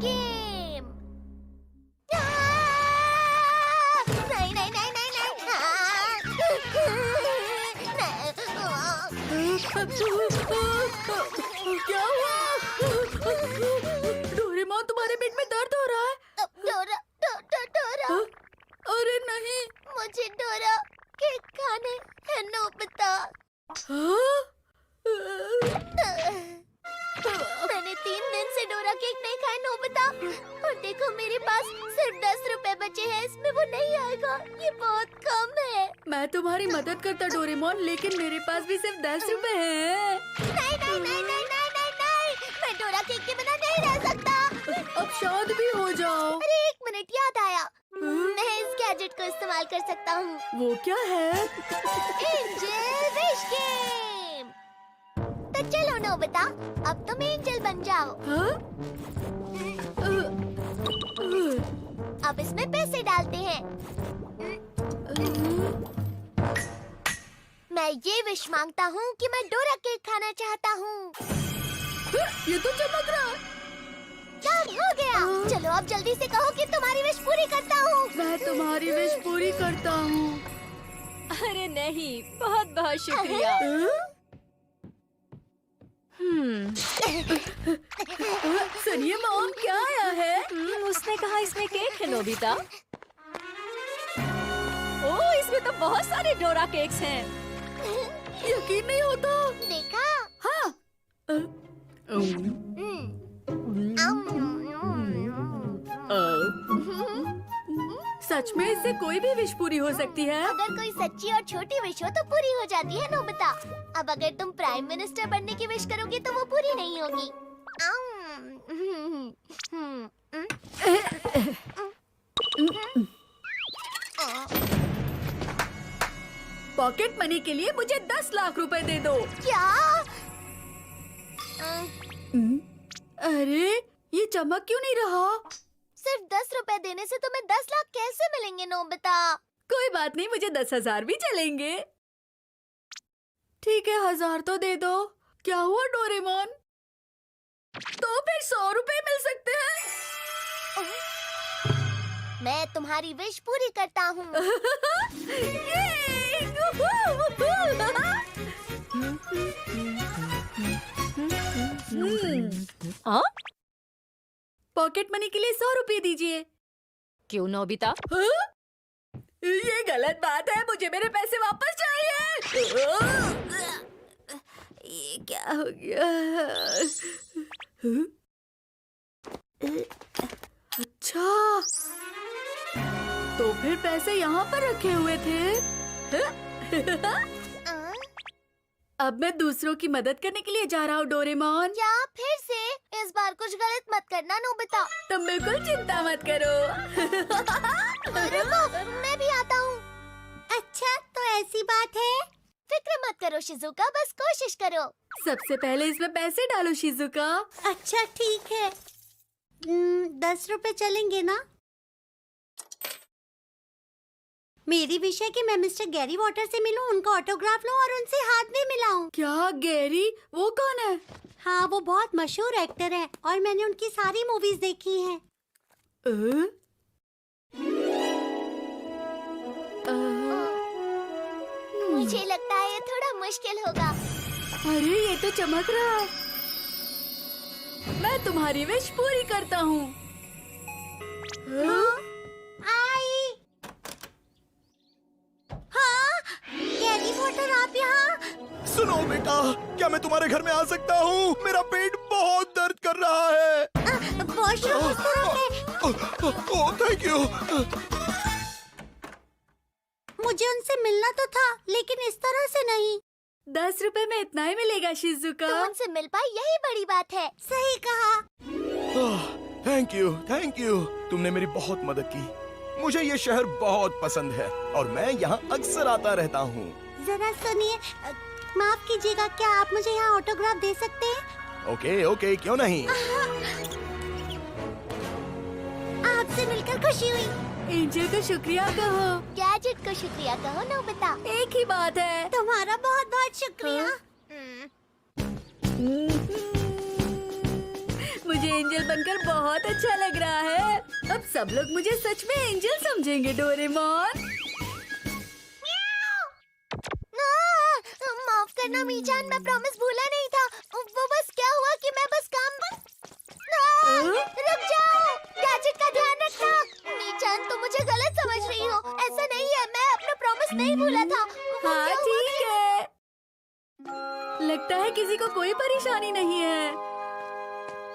Game. नहीं नहीं नहीं नहीं नहीं। क्या हुआ? डोरेमोन, तुम्हारे पेट में दर्द हो रहा है? डोरा डोरा। अरे नहीं। मुझे डोरा केक खाने है नोबिता। मैंने 3 दिन से डोरा केक नहीं खाया नोबिता, और देखो मेरे पास सिर्फ 10 रुपए बचे हैं। इसमें वो नहीं आएगा, ये बहुत कम है। मैं तुम्हारी मदद करता डोरेमोन, लेकिन मेरे पास भी सिर्फ 10 रुपए हैं। नहीं नहीं नहीं नहीं नहीं नहीं नहीं, मैं डोरा केक के बिना नहीं रह सकता। अब शांत भी हो जाओ। अरे 1 मिनट, याद आया। मैं इस गैजेट को इस्तेमाल कर सकता हूँ। वो क्या है? Angel wish game. तो चलो नोबिता, अब तुम एंजल बन जाओ। हाँ? अब इसमें पैसे डालते हैं। मैं ये विश मांगता हूँ कि मैं डोरा केक खाना चाहता हूँ। ये तो चमक रहा है। डन हो गया। चलो अब जल्दी से कहो कि तुम्हारी विश पूरी करता हूँ। मैं तुम्हारी विश पूरी करता हूँ। अरे नहीं, बहुत बहुत शुक्रिया। सुनिए मॉम, क्या आया है? उसने कहा इसमें केक है नोबिता। ओह, इसमें तो बहुत सारे डोरा केक्स हैं। यकीन नहीं होता। देखा? हाँ। सच में इससे कोई भी विश पूरी हो सकती है? अगर कोई सच्ची और छोटी विश हो तो पूरी हो जाती है नोबिता। अब अगर तुम प्राइम मिनिस्टर बनने की विश करोगी तो वो पूरी नहीं होगी। पॉकेट मनी के लिए मुझे 10 लाख रुपए दे दो। क्या? अरे ये चमक क्यों नहीं रहा? सिर्फ 10 रुपए देने से तुम्हें 10 लाख कैसे मिलेंगे नोबिता? कोई बात नहीं, मुझे 10,000 भी चलेंगे। ठीक है, 1000 तो दे दो। क्या हुआ डोरेमोन? तो फिर 100 रुपए मिल सकते हैं। मैं तुम्हारी विश पूरी करता हूँ। हाँ? पॉकेट मनी के लिए 100 रुपए दीजिए। क्यों नोबिता? हाँ? ये गलत बात है, मुझे मेरे पैसे वापस चाहिए। ये क्या हो गया? अच्छा, तो फिर पैसे यहाँ पर रखे हुए थे। अब मैं दूसरों की मदद करने के लिए जा रहा हूँ डोरेमोन। क्या फिर से? इस बार कुछ गलत मत करना नोबिता। तुम बिल्कुल चिंता मत करो। रुको, मैं भी आता हूँ। अच्छा, तो ऐसी बात है। फिक्र मत करो शिजुका, बस कोशिश करो। सबसे पहले इसमें पैसे डालो शिजुका। अच्छा ठीक है। 10 रुपए चलेंगे ना? मेरी विश है कि मैं मिस्टर गैरी वॉटर से मिलूं, उनका ऑटोग्राफ लूं और उनसे हाथ भी मिलाऊं। क्या गैरी? वो कौन है? हाँ, वो बहुत मशहूर एक्टर है और मैंने उनकी सारी मूवीज देखी हैं। मुझे लगता है ये थोड़ा मुश्किल होगा। अरे ये तो चमक रहा है। मैं तुम्हारी विश पूरी करता हूँ। आई। हाँ, गैरी वॉटर आप यहाँ? सुनो बेटा, क्या मैं तुम्हारे घर में आ सकता हूँ? मेरा पेट बहुत दर्द कर रहा है। वॉशरूम इस तरफ है। Oh thank you. मुझे उनसे मिलना तो था, लेकिन इस तरह से नहीं। 10 रुपए में इतना ही मिलेगा शिजुका। तुम उनसे मिल पाई, यही बड़ी बात है। सही कहा। Thank you. तुमने मेरी बहुत मदद की। मुझे ये शहर बहुत पसंद है और मैं यहाँ अक्सर आता रहता हूँ। जरा सुनिए, माफ कीजिएगा, क्या आप मुझे यहाँ ऑटोग्राफ दे सकते हैं? ओके, क्यों नहीं। आपसे मिलकर खुशी हुई। एंजल को शुक्रिया कहो। गैजेट को शुक्रिया कहो नोबिता। एक ही बात है। तुम्हारा बहुत बहुत शुक्रिया। मुझे मुझे एंजल बनकर बहुत अच्छा लग रहा है। अब सब लोग मुझे सच में एंजल समझेंगे डोरेमोन। माफ करना मीचान, मैं प्रॉमिस भूला नहीं था। वो बस क्या हुआ कि मैं बस काम रुक जाओ, गैजेट का ध्यान रखना। मीचान, तुम मुझे गलत समझ रही हो। ऐसा नहीं है, मैं अपना प्रॉमिस नहीं भूला था। हाँ ठीक है, लगता है किसी को कोई परेशानी नहीं है।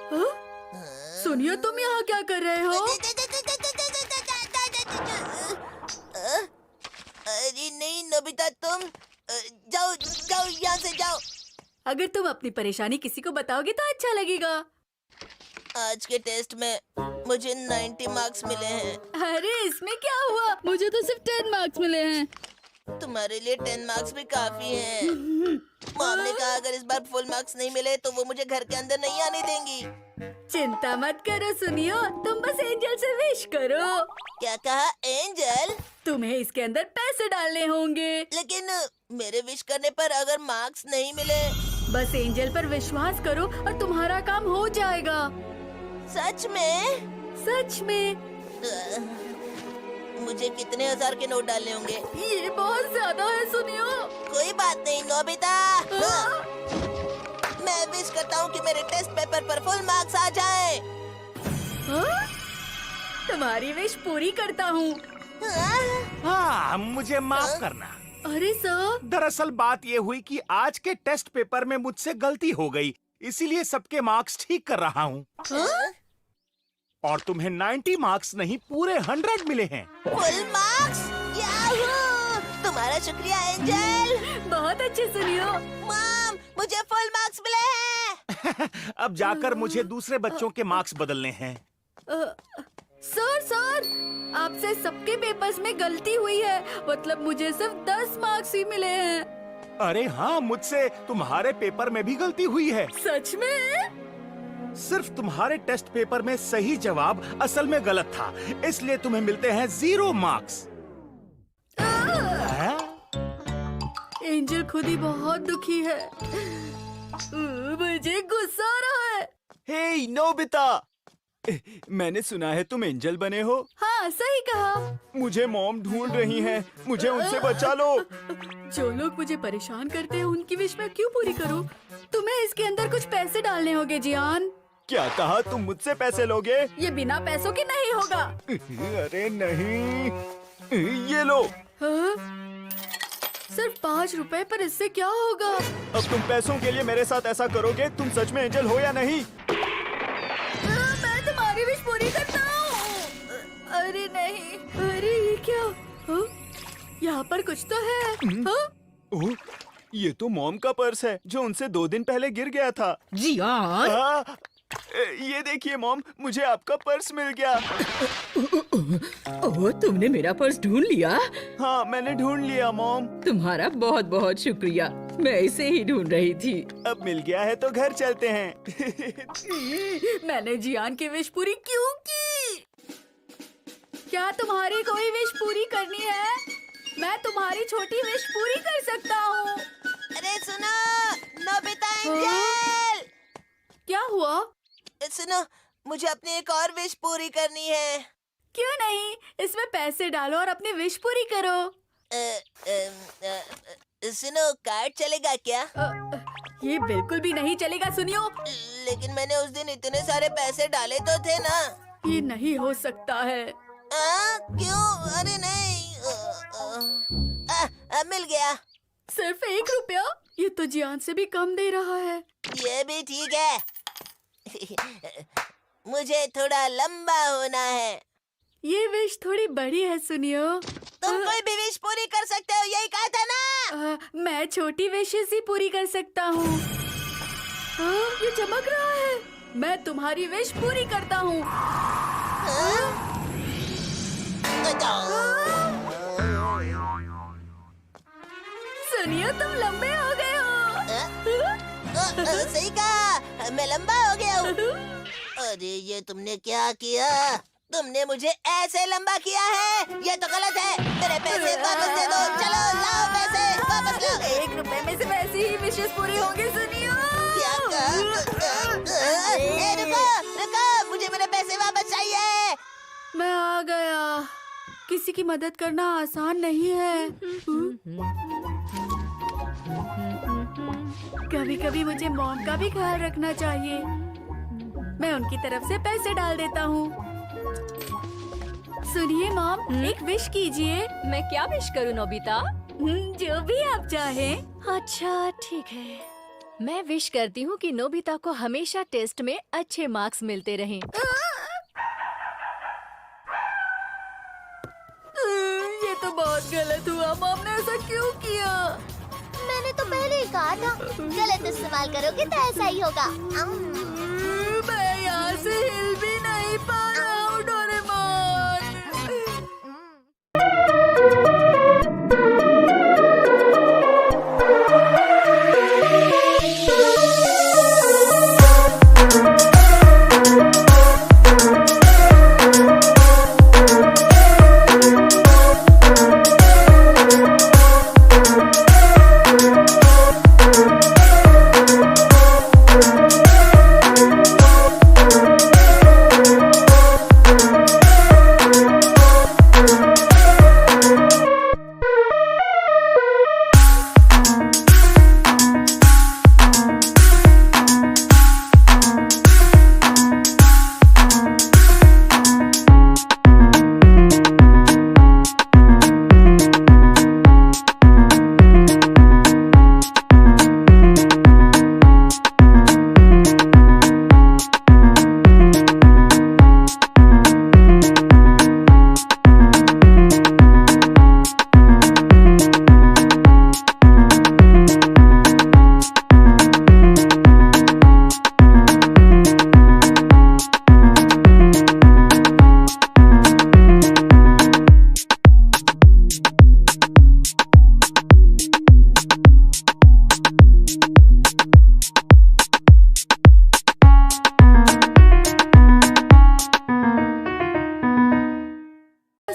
हाँ? सुनिए, तुम यहाँ क्या कर रहे हो? अरे नहीं नोबिता, तुम जाओ जाओ, यहाँ से जाओ। अगर तुम अपनी परेशानी किसी को बताओगे तो अच्छा लगेगा। आज के टेस्ट में मुझे 90 मार्क्स मिले हैं। अरे इसमें क्या हुआ, मुझे तो सिर्फ 10 मार्क्स मिले हैं। तुम्हारे लिए 10 मार्क्स भी काफी हैं। मॉम ने कहा अगर इस बार फुल मार्क्स नहीं मिले तो वो मुझे घर के अंदर नहीं आने देंगी। चिंता मत करो सुनियो, तुम बस एंजल से विश करो। क्या कहा, एंजल? तुम्हें इसके अंदर पैसे डालने होंगे। लेकिन मेरे विश करने पर अगर मार्क्स नहीं मिले? बस एंजल पर विश्वास करो और तुम्हारा काम हो जाएगा। सच में? सच में। मुझे कितने 1000 के नोट डालने होंगे? ये बहुत ज्यादा है सुनियो। कोई बात नहीं नोबिता। मैं विश करता हूँ कि मेरे टेस्ट पेपर पर फुल मार्क्स आ जाएं। हाँ? तुम्हारी विश पूरी करता हूँ। हाँ, मुझे माफ करना। अरे सर, दरअसल बात ये हुई कि आज के टेस्ट पेपर में मुझसे गलती हो गई, इसीलिए सबके मार्क्स ठीक कर रहा हूँ। और तुम्हें 90 मार्क्स नहीं, पूरे 100 मिले हैं। Full marks? याहू! तुम्हारा शुक्रिया एंजल। बहुत अच्छे सुनियो। मॉम, मुझे फुल मार्क्स मिले हैं। अब जाकर मुझे दूसरे बच्चों के मार्क्स बदलने हैं। सर, आपसे सबके पेपर्स में गलती हुई है, मतलब मुझे सिर्फ 10 मार्क्स ही मिले हैं। अरे हाँ, मुझसे तुम्हारे पेपर में भी गलती हुई है। सच में? सिर्फ तुम्हारे टेस्ट पेपर में सही जवाब असल में गलत था, इसलिए तुम्हें मिलते हैं 0 मार्क्स। एंजल खुद ही बहुत दुखी है। मुझे गुस्सा आ रहा है। हे नोबिता, मैंने सुना है तुम एंजल बने हो। हाँ सही कहा। मुझे मॉम ढूंढ रही हैं, मुझे उनसे बचा लो। जो लोग मुझे परेशान करते हैं उनकी विश मैं क्यों पूरी करूं? तुम्हें इसके अंदर कुछ पैसे डालने होंगे जियान। क्या कहा, तुम मुझसे पैसे लोगे? ये बिना पैसों के नहीं होगा। अरे नहीं, ये लो। हाँ? सिर्फ 5 रुपए, पर इससे क्या होगा? अब तुम पैसों के लिए मेरे साथ ऐसा करोगे? तुम सच में एंजल हो या नहीं? मैं तुम्हारी विश पूरी करता हूँ। अरे नहीं, अरे ये क्या? हाँ? यहाँ पर कुछ तो है। हाँ? ओह, ये तो मॉम का पर्स है जो उनसे 2 दिन पहले गिर गया था। जियान, ये देखिए मॉम, मुझे आपका पर्स मिल गया। ओह, तुमने मेरा पर्स ढूंढ लिया? हाँ, मैंने ढूंढ लिया मॉम। तुम्हारा बहुत बहुत शुक्रिया, मैं इसे ही ढूंढ रही थी। अब मिल गया है तो घर चलते हैं। मैंने जियान की विश पूरी क्यों की? क्या तुम्हारी कोई विश पूरी करनी है? मैं तुम्हारी छोटी विश पूरी कर सकता हूँ। अरे सुनो नोबिता, एंजल। क्या हुआ? सुनो, मुझे अपनी एक और विश पूरी करनी है। क्यों नहीं, इसमें पैसे डालो और अपनी विश पूरी करो। सुनो, कार्ड चलेगा क्या? ये बिल्कुल भी नहीं चलेगा सुनियो। लेकिन मैंने उस दिन इतने सारे पैसे डाले तो थे ना। ये नहीं हो सकता है। क्यों? अरे नहीं। मिल गया। सिर्फ 1 रुपया? ये तो जियान से भी कम दे रहा है। ये भी ठीक है। मुझे थोड़ा लंबा होना है। ये विश थोड़ी बड़ी है सुनियो। तुम कोई भी विश पूरी कर सकते हो, यही कहा था ना। मैं छोटी विशेस ही पूरी कर सकता हूँ। ये चमक रहा है। मैं तुम्हारी विश पूरी करता हूँ। सुनियो, तुम लंबे हो गए हो। सही कहा, मैं लंबा हो गया हूँ। अरे ये तुमने क्या किया? तुमने मुझे ऐसे लंबा किया है, ये तो गलत है। मेरे पैसे वापस दे दो। चलो लाओ पैसे वापस लाओ। 1 रुपए में सिर्फ ऐसी ही विशेष पूरी होंगी सुनियो। क्या कहा? रुको मैं आ गया। किसी की मदद करना आसान नहीं है। कभी कभी मुझे मॉम का भी ख्याल रखना चाहिए। मैं उनकी तरफ से पैसे डाल देता हूँ। सुनिए मॉम, एक विश कीजिए। मैं क्या विश करूं नोबिता? जो भी आप चाहें। अच्छा ठीक है, मैं विश करती हूँ कि नोबिता को हमेशा टेस्ट में अच्छे मार्क्स मिलते रहें। ये तो बहुत गलत हुआ। मॉम ने ऐसा क्यों किया? मैंने तो पहले ही कहा था, गलत इस्तेमाल करोगे तो ऐसा ही होगा।